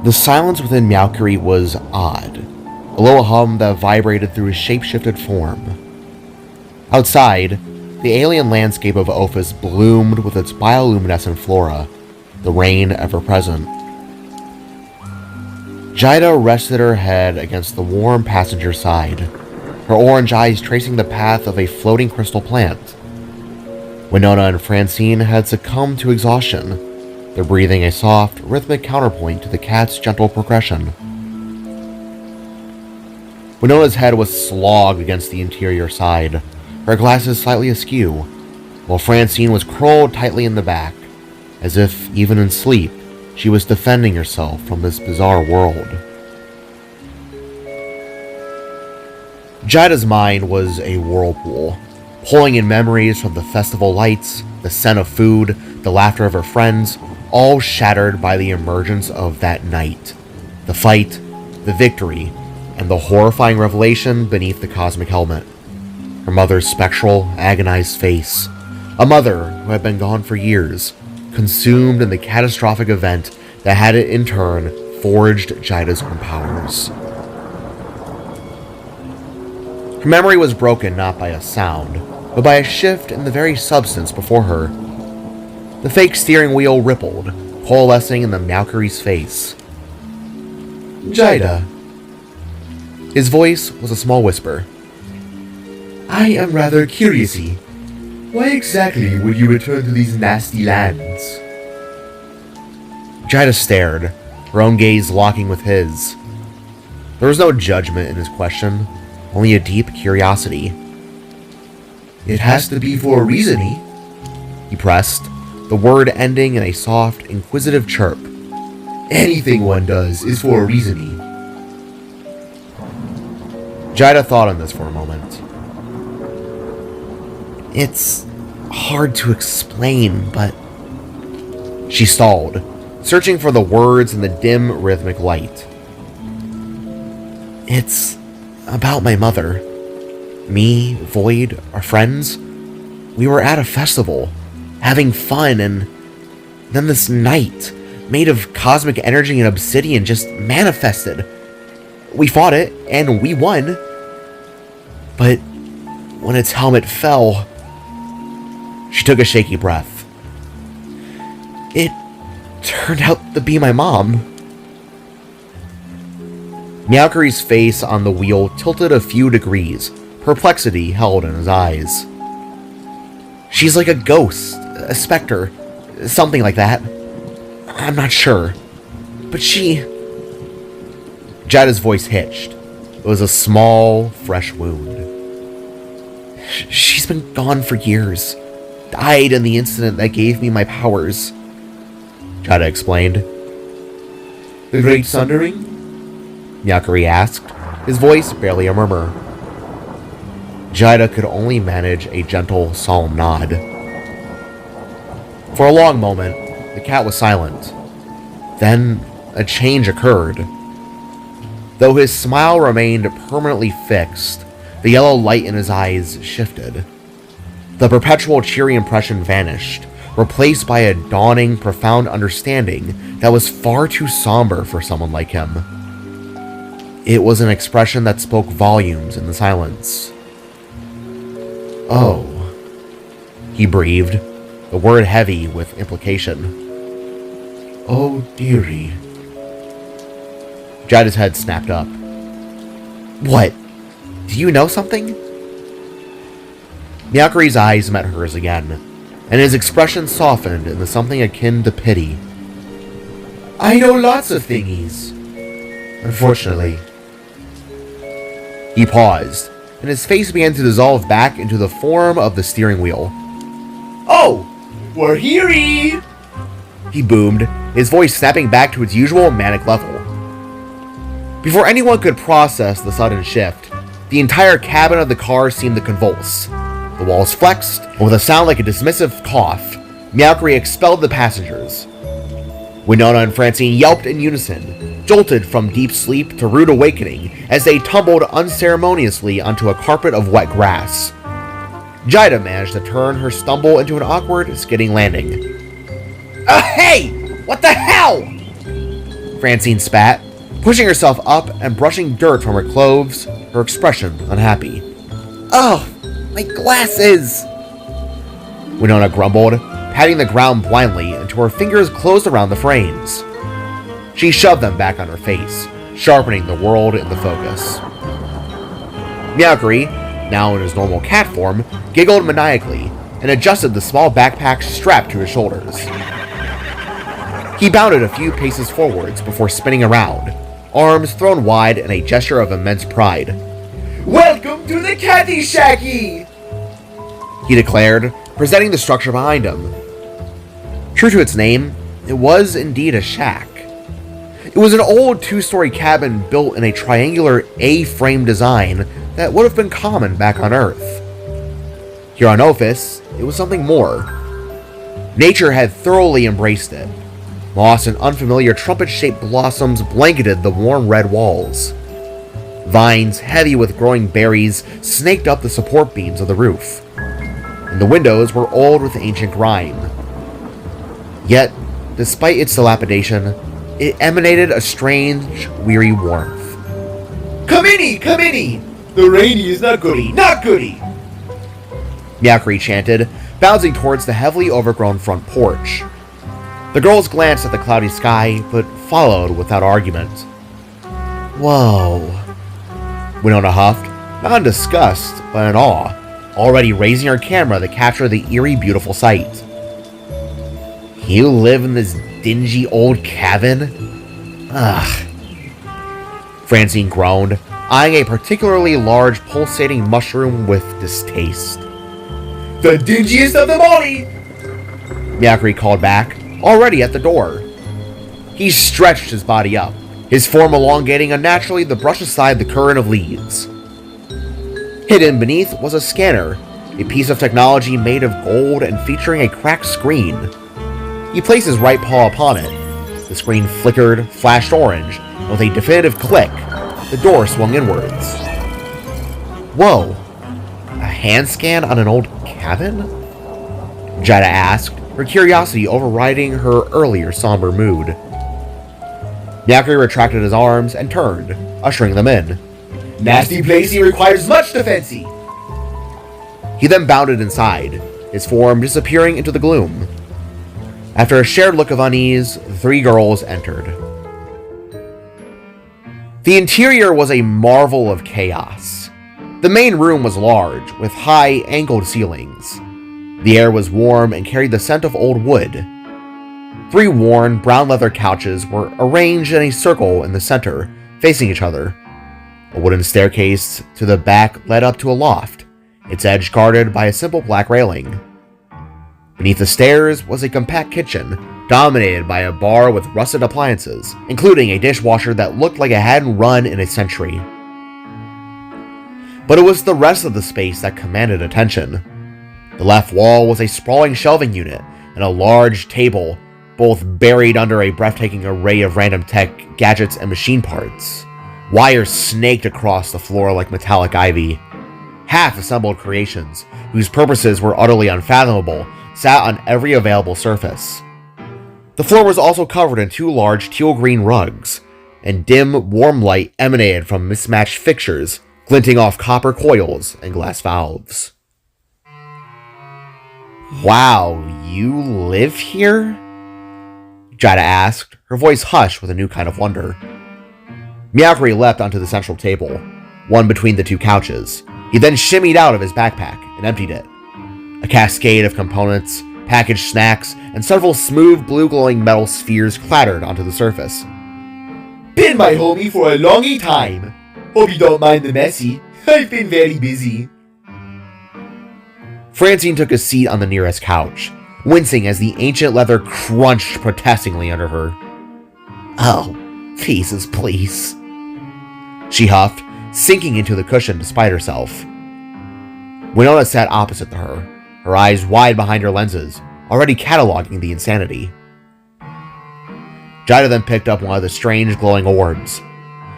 The silence within Mercury was odd, a low hum that vibrated through his shape-shifted form. Outside, the alien landscape of Ophis bloomed with its bioluminescent flora, the rain ever-present. Jaida rested her head against the warm passenger side, her orange eyes tracing the path of a floating crystal plant. Winona and Francine had succumbed to exhaustion, their breathing a soft, rhythmic counterpoint to the cat's gentle progression. Winona's head was slogged against the interior side, her glasses slightly askew, while Francine was curled tightly in the back, as if, even in sleep, she was defending herself from this bizarre world. Jaida's mind was a whirlpool, pulling in memories from the festival lights, the scent of food, the laughter of her friends, all shattered by the emergence of that night. The fight, the victory, and the horrifying revelation beneath the cosmic helmet. Her mother's spectral, agonized face. A mother who had been gone for years, consumed in the catastrophic event that had in turn forged Jaida's own powers. Her memory was broken not by a sound, but by a shift in the very substance before her. The fake steering wheel rippled, coalescing in the Mercury's face. "Jaida." His voice was a small whisper. "I am rather curious. Why exactly would you return to these nasty lands?" Jaida stared, her own gaze locking with his. There was no judgment in his question, only a deep curiosity. "It has to be for a reason, he pressed, the word ending in a soft, inquisitive chirp. "Anything one does is for a reason, Jaida thought on this for a moment. "It's hard to explain, but..." She stalled, searching for the words in the dim, rhythmic light. "It's about my mother. Me, Voyd, our friends, we were at a festival, having fun, and then this night, made of cosmic energy and obsidian, just manifested. We fought it, and we won. But when its helmet fell..." She took a shaky breath. "It turned out to be my mom." Mercury's face on the wheel tilted a few degrees, perplexity held in his eyes. "She's like a ghost, a specter, something like that. I'm not sure. But she..." Jaida's voice hitched. It was a small, fresh wound. "She's been gone for years. Died in the incident that gave me my powers," Jaida explained. "The Great Sundering?" Mercury asked, his voice barely a murmur. Jaida could only manage a gentle, solemn nod. For a long moment, the cat was silent. Then, a change occurred. Though his smile remained permanently fixed, the yellow light in his eyes shifted. The perpetual cheery impression vanished, replaced by a dawning, profound understanding that was far too somber for someone like him. It was an expression that spoke volumes in the silence. "Oh," he breathed, the word heavy with implication. "Oh, dearie." Jaida's head snapped up. "What? Do you know something?" Mercury's eyes met hers again, and his expression softened into something akin to pity. "I know lots of thingies. Unfortunately." He paused, and his face began to dissolve back into the form of the steering wheel. "Oh, we're here!" he boomed, his voice snapping back to its usual manic level. Before anyone could process the sudden shift, the entire cabin of the car seemed to convulse. The walls flexed, and with a sound like a dismissive cough, Mercury expelled the passengers. Winona and Francine yelped in unison, jolted from deep sleep to rude awakening as they tumbled unceremoniously onto a carpet of wet grass. Jaida managed to turn her stumble into an awkward, skidding landing. Hey! What the hell?" Francine spat, pushing herself up and brushing dirt from her clothes, her expression unhappy. Oh, my glasses! Winona grumbled, patting the ground blindly until her fingers closed around the frames. She shoved them back on her face, sharpening the world in the focus. Meowkery, now in his normal cat form, giggled maniacally and adjusted the small backpack strapped to his shoulders. He bounded a few paces forwards before spinning around, arms thrown wide in a gesture of immense pride. "Welcome to the Catty Shacky!" he declared, presenting the structure behind him. True to its name, it was indeed a shack. It was an old two-story cabin built in a triangular A-frame design that would have been common back on Earth. Here on Ophis, it was something more. Nature had thoroughly embraced it. Moss and unfamiliar trumpet-shaped blossoms blanketed the warm red walls. Vines, heavy with growing berries, snaked up the support beams of the roof, and the windows were old with ancient grime. Yet, despite its dilapidation, it emanated a strange, weary warmth. "Come inny, come inny! The rainy is not goody, not goody!" Meowkery chanted, bouncing towards the heavily overgrown front porch. The girls glanced at the cloudy sky, but followed without argument. Whoa. Winona huffed, not in disgust, but in awe, already raising her camera to capture the eerie, beautiful sight. You live in this dingy old cabin? Ugh. Francine groaned, eyeing a particularly large pulsating mushroom with distaste. "The dingiest of them all!" Meowkery called back, already at the door. He stretched his body up, his form elongating unnaturally to brush aside the current of leaves. Hidden beneath was a scanner, a piece of technology made of gold and featuring a cracked screen. He placed his right paw upon it. The screen flickered, flashed orange, and with a definitive click, the door swung inwards. Whoa, a hand scan on an old cabin? Jaida asked, her curiosity overriding her earlier somber mood. Meowkery retracted his arms and turned, ushering them in. "Nasty placey requires much defensey!" He then bounded inside, his form disappearing into the gloom. After a shared look of unease, the three girls entered. The interior was a marvel of chaos. The main room was large, with high, angled ceilings. The air was warm and carried the scent of old wood. 3 worn, brown leather couches were arranged in a circle in the center, facing each other. A wooden staircase to the back led up to a loft, its edge guarded by a simple black railing. Beneath the stairs was a compact kitchen, dominated by a bar with rusted appliances, including a dishwasher that looked like it hadn't run in a century. But it was the rest of the space that commanded attention. The left wall was a sprawling shelving unit and a large table, both buried under a breathtaking array of random tech, gadgets, and machine parts. Wires snaked across the floor like metallic ivy. Half-assembled creations, whose purposes were utterly unfathomable, sat on every available surface. The floor was also covered in 2 large teal-green rugs, and dim, warm light emanated from mismatched fixtures, glinting off copper coils and glass valves. "Wow, you live here?" Jaida asked, her voice hushed with a new kind of wonder. Meowkery leapt onto the central table, one between the 2 couches. He then shimmied out of his backpack and emptied it. A cascade of components, packaged snacks, and several smooth blue-glowing metal spheres clattered onto the surface. "Been my homie for a longy time. Hope you don't mind the messy. I've been very busy." Francine took a seat on the nearest couch, wincing as the ancient leather crunched protestingly under her. "Oh, pieces, please," she huffed, sinking into the cushion despite herself. Winona sat opposite to her, her eyes wide behind her lenses, already cataloging the insanity. Jaida then picked up one of the strange glowing orbs.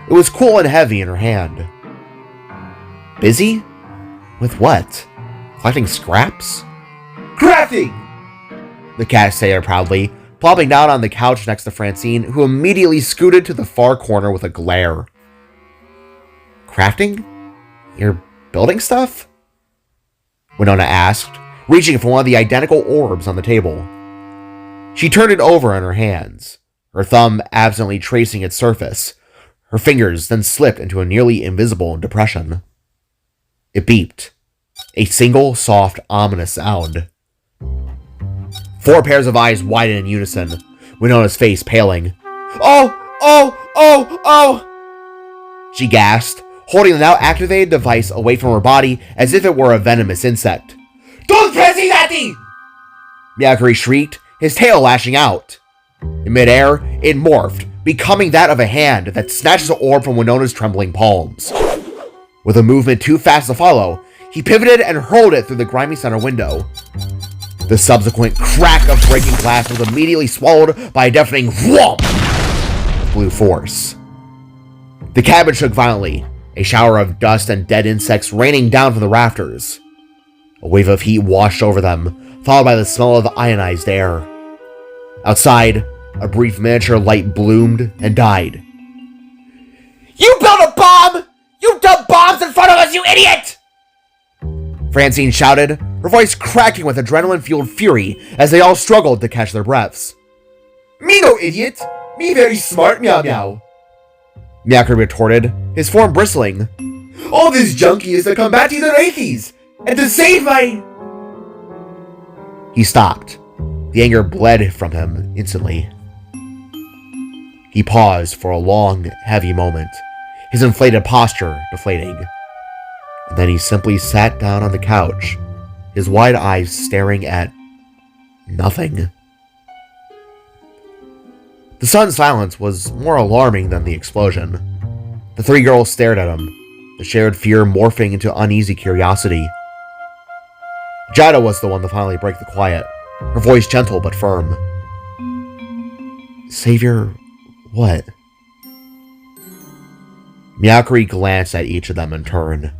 It was cool and heavy in her hand. Busy? With what? Collecting scraps? "Crafting!" the cat said proudly, plopping down on the couch next to Francine, who immediately scooted to the far corner with a glare. "Crafting? You're building stuff?" Winona asked, reaching for one of the identical orbs on the table. She turned it over in her hands, her thumb absently tracing its surface. Her fingers then slipped into a nearly invisible depression. It beeped, a single, soft, ominous sound. 4 pairs of eyes widened in unison, Winona's face paling. "Oh! Oh! Oh! Oh!" she gasped, holding the now activated device away from her body as if it were a venomous insect. "Don't press it!" Myakuri shrieked, his tail lashing out. In midair, it morphed, becoming that of a hand that snatches the orb from Winona's trembling palms. With a movement too fast to follow, he pivoted and hurled it through the grimy center window. The subsequent crack of breaking glass was immediately swallowed by a deafening whomp of blue force. The cabin shook violently, a shower of dust and dead insects raining down from the rafters. A wave of heat washed over them, followed by the smell of ionized air. Outside, a brief miniature light bloomed and died. "You built a bomb! You dumped bombs in front of us, you idiot!" Francine shouted, her voice cracking with adrenaline-fueled fury as they all struggled to catch their breaths. "Me no idiot! Me very smart, meow meow!" Myakuri retorted, his form bristling. "All this junkie is to combat the WRAITHS, and to save my—" He stopped. The anger bled from him instantly. He paused for a long, heavy moment, his inflated posture deflating. And then he simply sat down on the couch, his wide eyes staring at nothing. The sudden silence was more alarming than the explosion. The 3 girls stared at him, the shared fear morphing into uneasy curiosity. Jaida was the one to finally break the quiet, her voice gentle but firm. "Savior, what?" Myakuri glanced at each of them in turn.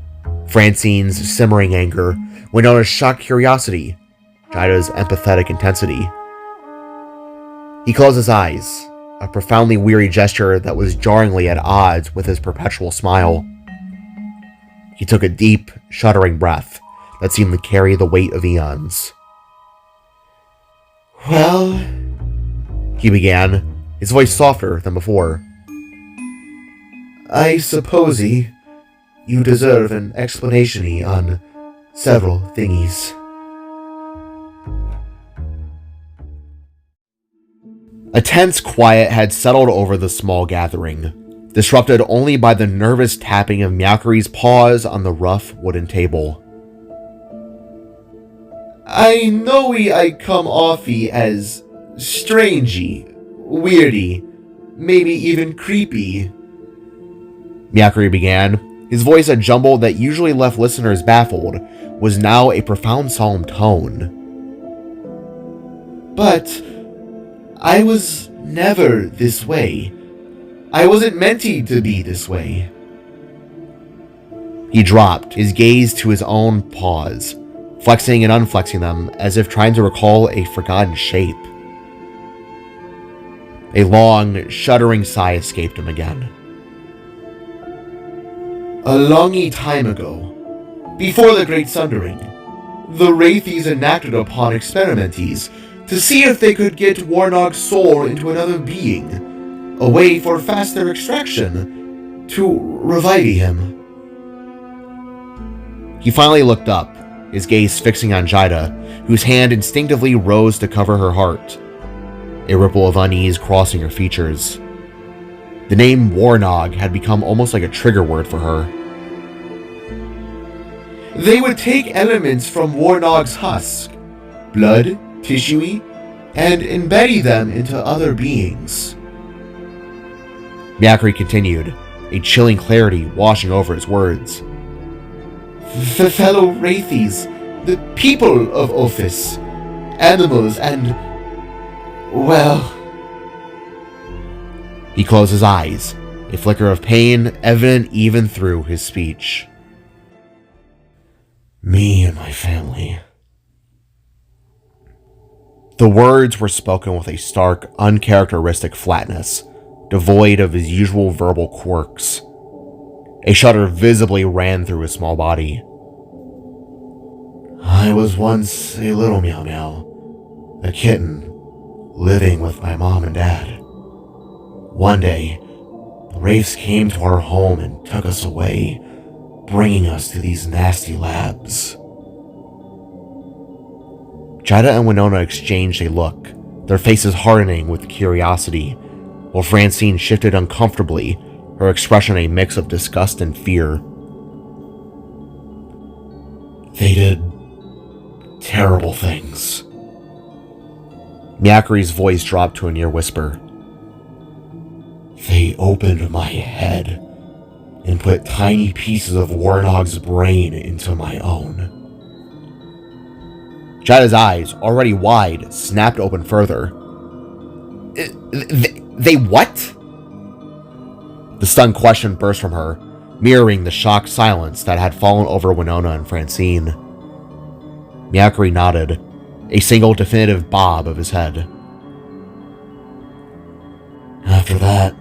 Francine's simmering anger, Winona's shocked curiosity, Jaida's empathetic intensity. He closed his eyes, a profoundly weary gesture that was jarringly at odds with his perpetual smile. He took a deep, shuddering breath that seemed to carry the weight of eons. "Well," he began, his voice softer than before. "I suppose you deserve an explanation on several thingies." A tense quiet had settled over the small gathering, disrupted only by the nervous tapping of Myakuri's paws on the rough wooden table. "I know I come offy as strangey, weirdy, maybe even creepy," Myakuri began. His voice, a jumble that usually left listeners baffled, was now a profound solemn tone. "But I was never this way. I wasn't meant to be this way." He dropped, his gaze to his own paws, flexing and unflexing them as if trying to recall a forgotten shape. A long, shuddering sigh escaped him again. "A longy time ago, before the Great Sundering, the WRAITHS enacted upon experimentees to see if they could get Warnog's soul into another being, a way for faster extraction, to revive him." He finally looked up, his gaze fixing on Jaida, whose hand instinctively rose to cover her heart, a ripple of unease crossing her features. The name Warnog had become almost like a trigger word for her. "They would take elements from Warnog's husk, blood, tissue, and embed them into other beings." Myakuri continued, a chilling clarity washing over his words. "Fellow WRAITHS, the people of Ophis, animals, and, well..." He closed his eyes, a flicker of pain evident even through his speech. "Me and my family." The words were spoken with a stark, uncharacteristic flatness, devoid of his usual verbal quirks. A shudder visibly ran through his small body. I was once a little meow meow, a kitten, living with my mom and dad. One day, the wraiths came to our home and took us away, bringing us to these nasty labs. Jaida and Winona exchanged a look, their faces hardening with curiosity, while Francine shifted uncomfortably, her expression a mix of disgust and fear. They did terrible things. Miakri's voice dropped to a near whisper. They opened my head and put tiny pieces of Warnog's brain into my own. Jaida's eyes, already wide, snapped open further. They what? The stunned question burst from her, mirroring the shocked silence that had fallen over Winona and Francine. Miakri nodded, a single definitive bob of his head. After that,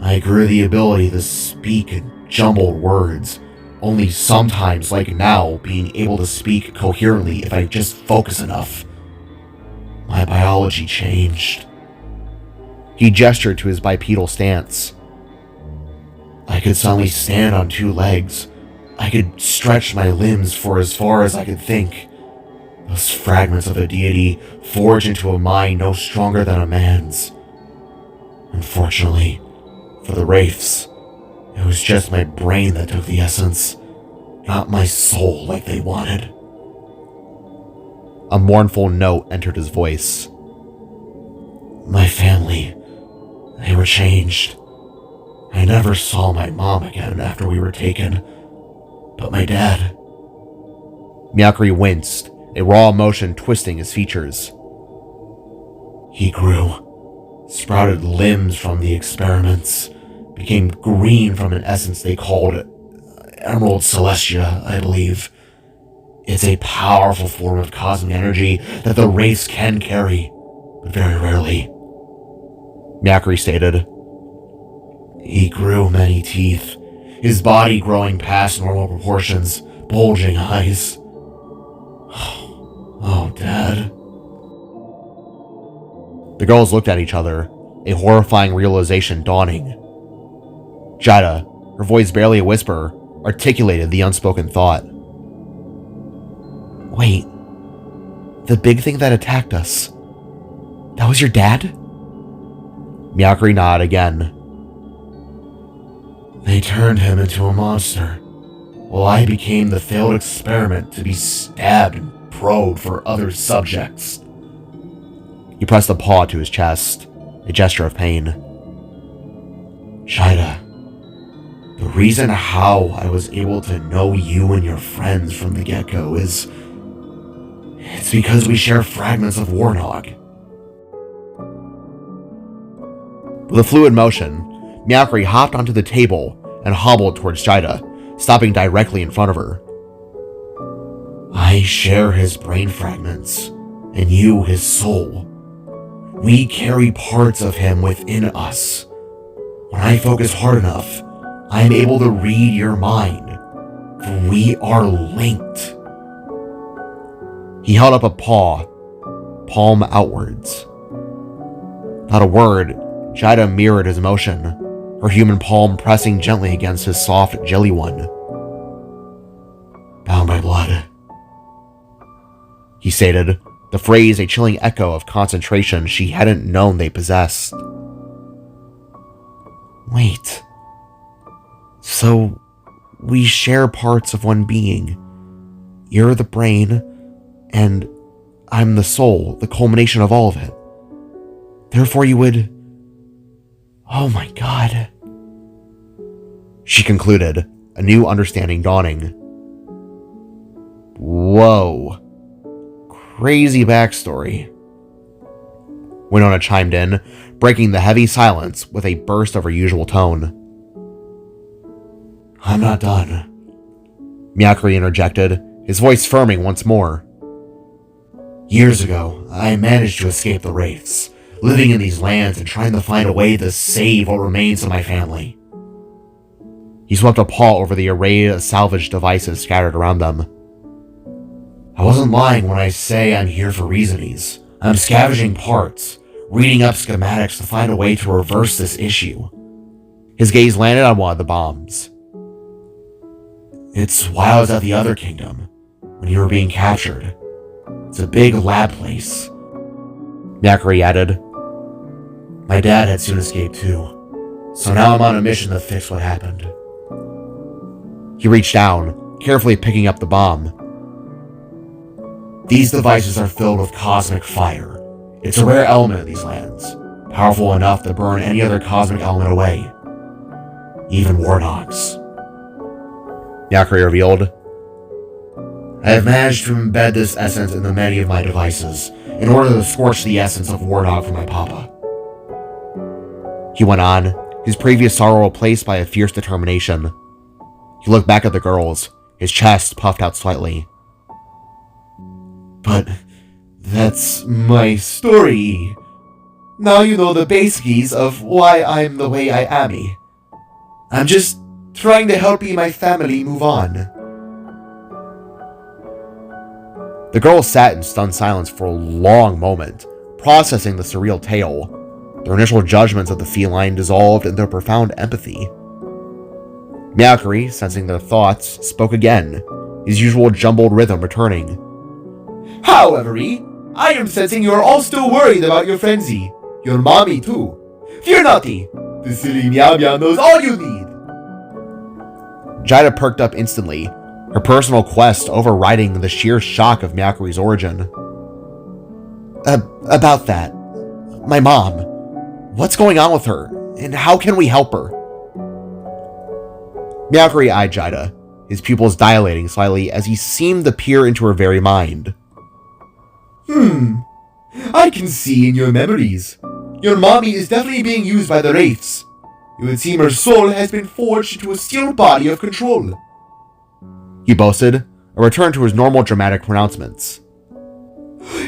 I grew the ability to speak in jumbled words, only sometimes, like now, being able to speak coherently if I just focus enough. My biology changed. He gestured to his bipedal stance. I could suddenly stand on two legs. I could stretch my limbs for as far as I could think. Those fragments of a deity forged into a mind no stronger than a man's. Unfortunately, for the wraiths, it was just my brain that took the essence, not my soul like they wanted. A mournful note entered his voice. My family, they were changed. I never saw my mom again after we were taken, but my dad. Miakri winced, a raw emotion twisting his features. He grew, sprouted limbs from the experiments, became green from an essence they called Emerald Celestia, I believe. It's a powerful form of cosmic energy that the race can carry, but very rarely. Miakri stated. He grew many teeth, his body growing past normal proportions, bulging eyes. Oh, Dad. The girls looked at each other, a horrifying realization dawning. Jaida, her voice barely a whisper, articulated the unspoken thought. Wait, the big thing that attacked us, that was your dad? Miakri nodded again. They turned him into a monster, while I became the failed experiment to be stabbed and probed for other subjects. He pressed a paw to his chest, a gesture of pain. Jaida, the reason how I was able to know you and your friends from the get-go is... it's because we share fragments of Warnog. With a fluid motion, Miakri hopped onto the table and hobbled towards Jaida, stopping directly in front of her. I share his brain fragments, and you his soul. We carry parts of him within us. When I focus hard enough, I am able to read your mind, for we are linked. He held up a paw, palm outwards. Not a word, Jaida mirrored his emotion, her human palm pressing gently against his soft, jelly one. Bound by blood, he stated, the phrase a chilling echo of concentration she hadn't known they possessed. Wait. So, we share parts of one being. You're the brain, and I'm the soul, the culmination of all of it. Therefore you would... Oh my God. She concluded, a new understanding dawning. Whoa. Crazy backstory. Winona chimed in, breaking the heavy silence with a burst of her usual tone. I'm not done, Miakri interjected, his voice firming once more. Years ago, I managed to escape the wraiths, living in these lands and trying to find a way to save what remains of my family. He swept a paw over the array of salvaged devices scattered around them. I wasn't lying when I say I'm here for reasons. I'm scavenging parts, reading up schematics to find a way to reverse this issue. His gaze landed on one of the bombs. It's while I was at the other kingdom, when you were being captured. It's a big lab place. Macri added. My dad had soon escaped too, so now I'm on a mission to fix what happened. He reached down, carefully picking up the bomb. These devices are filled with cosmic fire. It's a rare element in these lands, powerful enough to burn any other cosmic element away. Even wardogs. Macri revealed. I have managed to embed this essence into many of my devices in order to scorch the essence of Wardog from my papa. He went on, his previous sorrow replaced by a fierce determination. He looked back at the girls, his chest puffed out slightly. But that's my story. Now you know the basics of why I'm the way I am. I'm just trying to help my family move on. The girls sat in stunned silence for a long moment, processing the surreal tale. Their initial judgments of the feline dissolved into profound empathy. Macri, sensing their thoughts, spoke again, his usual jumbled rhythm returning. However, I am sensing you are all still worried about your frenzy. Your mommy, too. Fear not, the silly Meow Meow knows all you need. Jaida perked up instantly, her personal quest overriding the sheer shock of Macri's origin. About that. My mom. What's going on with her, and how can we help her? Macri eyed Jaida, his pupils dilating slightly as he seemed to peer into her very mind. I can see in your memories. Your mommy is definitely being used by the wraiths. It would seem her soul has been forged into a steel body of control. He boasted, a return to his normal dramatic pronouncements.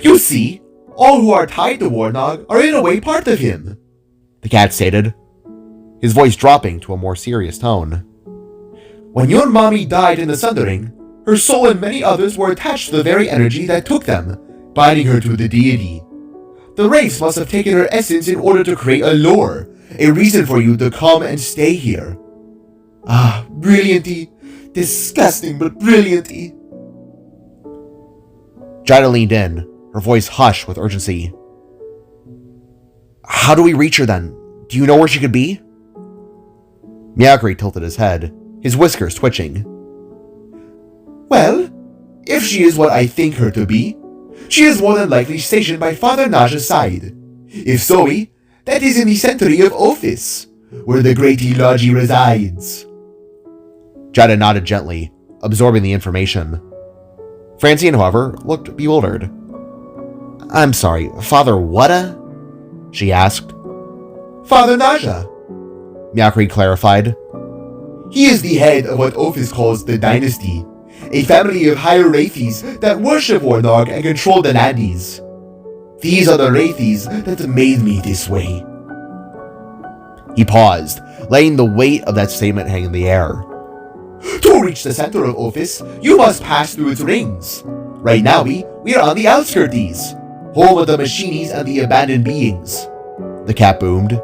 You see, all who are tied to Warnog are in a way part of him, the cat stated, his voice dropping to a more serious tone. When your mommy died in the Sundering, her soul and many others were attached to the very energy that took them, binding her to the deity. The wraiths must have taken her essence in order to create a lore, a reason for you to come and stay here. Ah, brilliant-y. Disgusting, but brilliant-y. Jaida leaned in, her voice hushed with urgency. How do we reach her then? Do you know where she could be? Macri tilted his head, his whiskers twitching. Well, if she is what I think her to be, she is more than likely stationed by Father Naj's side. If so, that is in the center of Ophis, where the great Longie resides. Jaida nodded gently, absorbing the information. Francine, however, looked bewildered. I'm sorry, Father Whata? She asked. Father Naja, Macri clarified. He is the head of what Ophis calls the Dynasty, a family of hierarchies that worship Warnog and control the Landies. These are the wraithies that made me this way. He paused, letting the weight of that statement hang in the air. To reach the center of Ophis, you must pass through its rings. Right now, we are on the outskirts, home of the machinies and the abandoned beings. The cat boomed.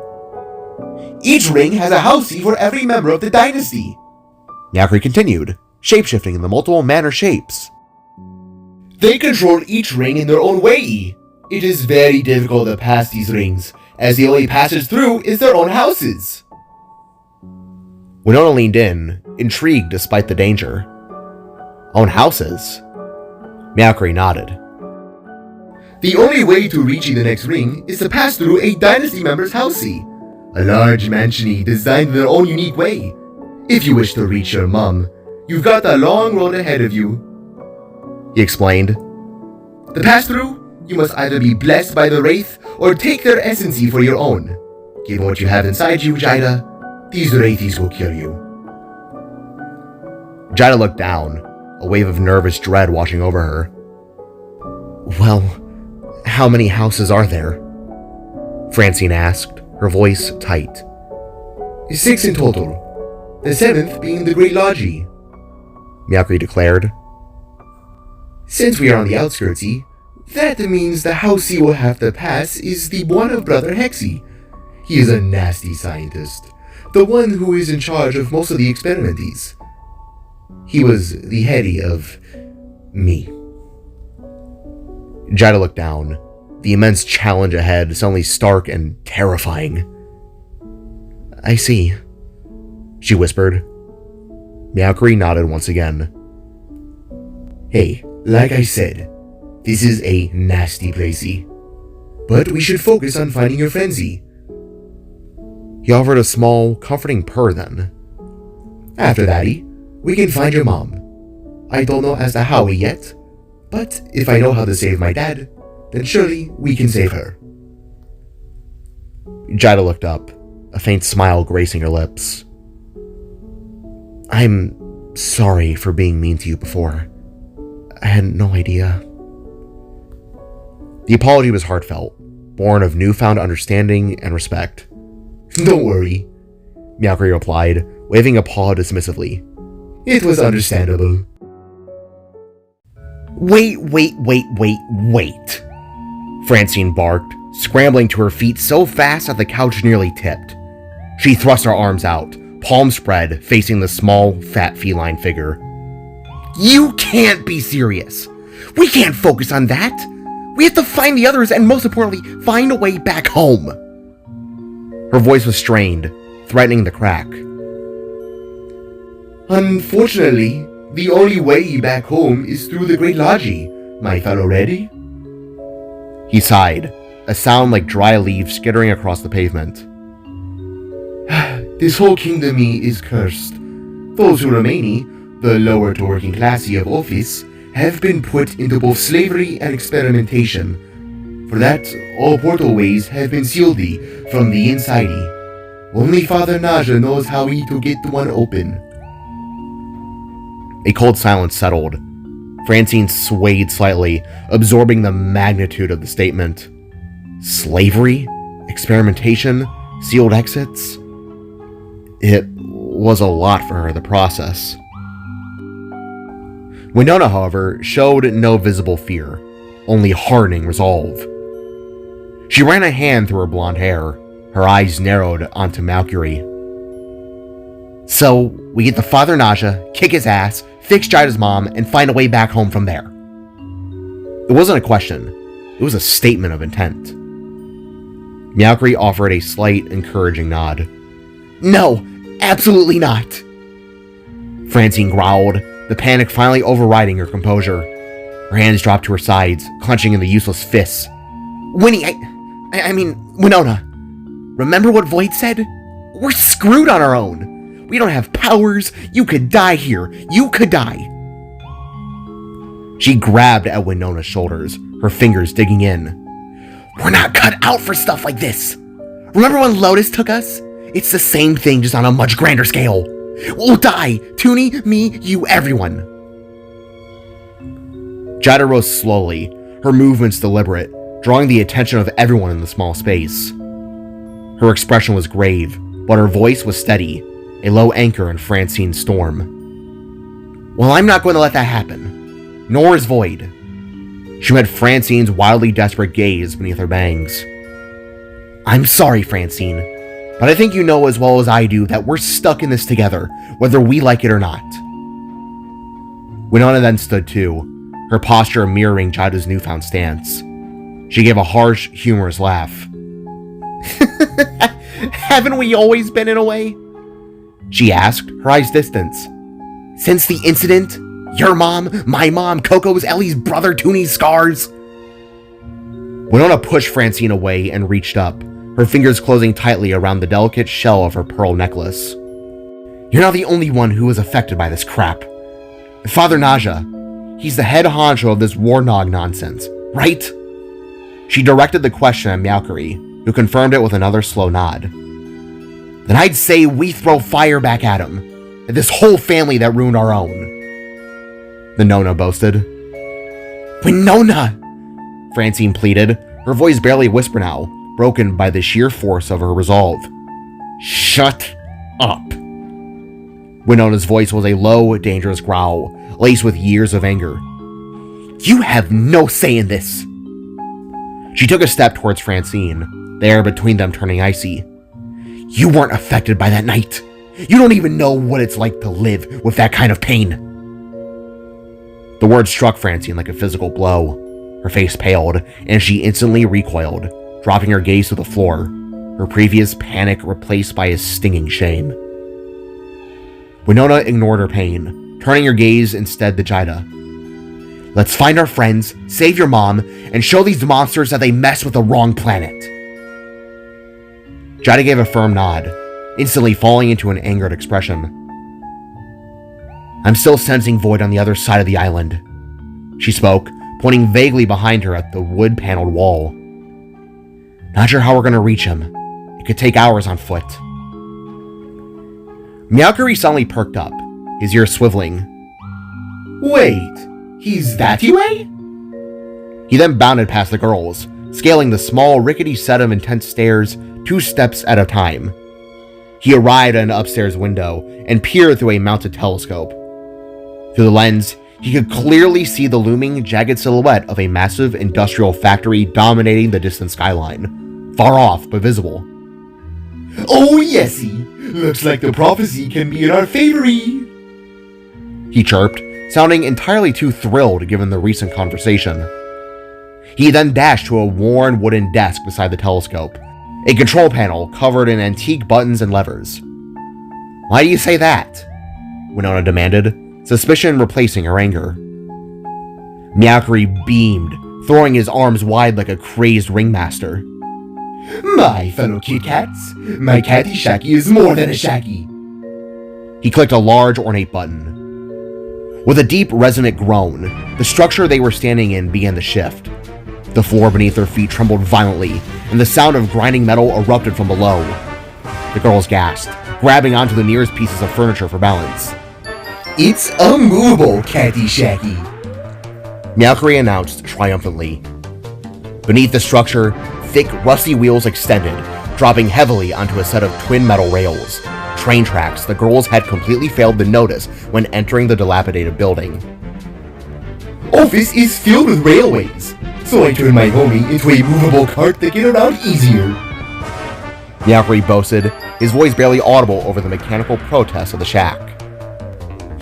Each ring has a housey for every member of the dynasty. Macri continued, shapeshifting in the multiple manner shapes. They control each ring in their own way. It is very difficult to pass these rings, as the only passage through is their own houses. Winona leaned in, intrigued despite the danger. Own houses? Macri nodded. The only way to reach the next ring is to pass through a dynasty member's housey, a large mansion designed in their own unique way. If you wish to reach your mom, you've got a long road ahead of you, he explained. To pass through, you must either be blessed by the wraith or take their essence for your own. Given what you have inside you, Jaida, these wraithies will kill you. Jaida looked down, a wave of nervous dread washing over her. Well, How many houses are there? Francine asked, her voice tight. 6 in total, the 7th being the Great Longie, Meowcree declared. Since we are on the outskirtsy, that means the house you will have to pass is the one of Brother Hexy. He is a nasty scientist, the one who is in charge of most of the experiments. He was the heady of me. Jaida looked down, the immense challenge ahead suddenly stark and terrifying. I see, she whispered. Meowcree nodded once again. Hey, like I said, this is a nasty placey. But we should focus on finding your frenzy. He offered a small, comforting purr then. After thatty, we can find your mom. I don't know as to how we yet, but if I know how to save my dad, then surely we can save her. Jaida looked up, a faint smile gracing her lips. I'm sorry for being mean to you before. I had no idea. The apology was heartfelt, born of newfound understanding and respect. Don't worry, Meowcree replied, waving a paw dismissively. It was understandable. Wait. Francine barked, scrambling to her feet so fast that the couch nearly tipped. She thrust her arms out, palms spread, facing the small, fat feline figure. You can't be serious! We can't focus on that! We have to find the others and, most importantly, find a way back home! Her voice was strained, threatening to crack. Unfortunately, the only way back home is through the Great Longie, my fellow ready? He sighed, a sound like dry leaves skittering across the pavement. This whole kingdom is cursed. Those who remain, the lower to working classy of Ophis, have been put into both slavery and experimentation. For that, all portal ways have been sealed from the inside. Only Father Naja knows how to get one open. A cold silence settled. Francine swayed slightly, absorbing the magnitude of the statement. Slavery? Experimentation? Sealed exits? It was a lot for her, the process. Winona, however, showed no visible fear, only hardening resolve. She ran a hand through her blonde hair, her eyes narrowed onto Meowcree. So, we get the Father Naja, kick his ass, fix Jaida's mom, and find a way back home from there. It wasn't a question, it was a statement of intent. Meowcree offered a slight, encouraging nod. No, absolutely not! Francine growled, the panic finally overriding her composure. Her hands dropped to her sides, clenching in the useless fists. Winnie, I mean, Winona, remember what Voyd said? We're screwed on our own. We don't have powers. You could die here. You could die. She grabbed at Winona's shoulders, her fingers digging in. We're not cut out for stuff like this. Remember when Lotus took us? It's the same thing, just on a much grander scale. We'll die. Toonie, me, you, everyone. Jaida rose slowly, her movements deliberate, drawing the attention of everyone in the small space. Her expression was grave, but her voice was steady, a low anchor in Francine's storm. Well, I'm not going to let that happen. Nor is Voyd. She met Francine's wildly desperate gaze beneath her bangs. I'm sorry, Francine, but I think you know as well as I do that we're stuck in this together, whether we like it or not. Winona then stood too, her posture mirroring Jaida's newfound stance. She gave a harsh, humorous laugh. Haven't we always been in a way? She asked, her eyes distant. Since the incident? Your mom, my mom, Coco's, Ellie's brother, Toonie's scars? Winona pushed Francine away and reached up, her fingers closing tightly around the delicate shell of her pearl necklace. You're not the only one who was affected by this crap. Father Naja, he's the head honcho of this warnog nonsense, right? She directed the question at Meowcree, who confirmed it with another slow nod. Then I'd say we throw fire back at him, at this whole family that ruined our own. The Nona boasted. Winona! Francine pleaded, her voice barely a whisper now, broken by the sheer force of her resolve. Shut up. Winona's voice was a low, dangerous growl, laced with years of anger. You have no say in this. She took a step towards Francine, the air between them turning icy. You weren't affected by that night. You don't even know what it's like to live with that kind of pain. The word struck Francine like a physical blow. Her face paled, and she instantly recoiled, dropping her gaze to the floor, her previous panic replaced by a stinging shame. Winona ignored her pain, turning her gaze instead to Jaida. Let's find our friends, save your mom, and show these monsters that they mess with the wrong planet. Jaida gave a firm nod, instantly falling into an angered expression. I'm still sensing Voyd on the other side of the island, she spoke, pointing vaguely behind her at the wood-paneled wall. Not sure how we're going to reach him. It could take hours on foot. Meowcurry suddenly perked up, his ears swiveling. Wait, he's that way? He then bounded past the girls, scaling the small, rickety set of intense stairs 2 steps at a time. He arrived at an upstairs window and peered through a mounted telescope. Through the lens, he could clearly see the looming, jagged silhouette of a massive industrial factory dominating the distant skyline, far off but visible. Oh yesy, looks like the prophecy can be in our favor. He chirped, sounding entirely too thrilled given the recent conversation. He then dashed to a worn wooden desk beside the telescope, a control panel covered in antique buttons and levers. Why do you say that? Winona demanded, suspicion replacing her anger. Meowcurry beamed, throwing his arms wide like a crazed ringmaster. My fellow Kit Kats, my catty shacky is more than a shacky. He clicked a large, ornate button. With a deep, resonant groan, the structure they were standing in began to shift. The floor beneath their feet trembled violently, and the sound of grinding metal erupted from below. The girls gasped, grabbing onto the nearest pieces of furniture for balance. It's unmovable, catty shacky, Meowcurry announced triumphantly. Beneath the structure, thick, rusty wheels extended, dropping heavily onto a set of twin metal rails, train tracks the girls had completely failed to notice when entering the dilapidated building. Ophis is filled with railways, so I turned my homie into a movable cart to get around easier. Meowcurry boasted, his voice barely audible over the mechanical protest of the shack.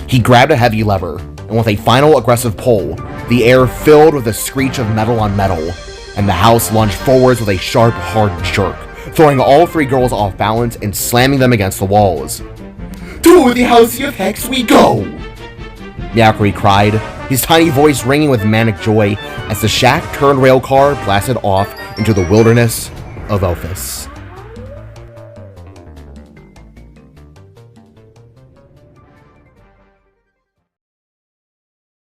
He grabbed a heavy lever, and with a final aggressive pull, the air filled with a screech of metal on metal, and the house lunged forwards with a sharp, hard jerk, throwing all 3 girls off balance and slamming them against the walls. To the house of Hex we go! Meowcurry cried, his tiny voice ringing with manic joy as the shack turned rail car blasted off into the wilderness of Ophis.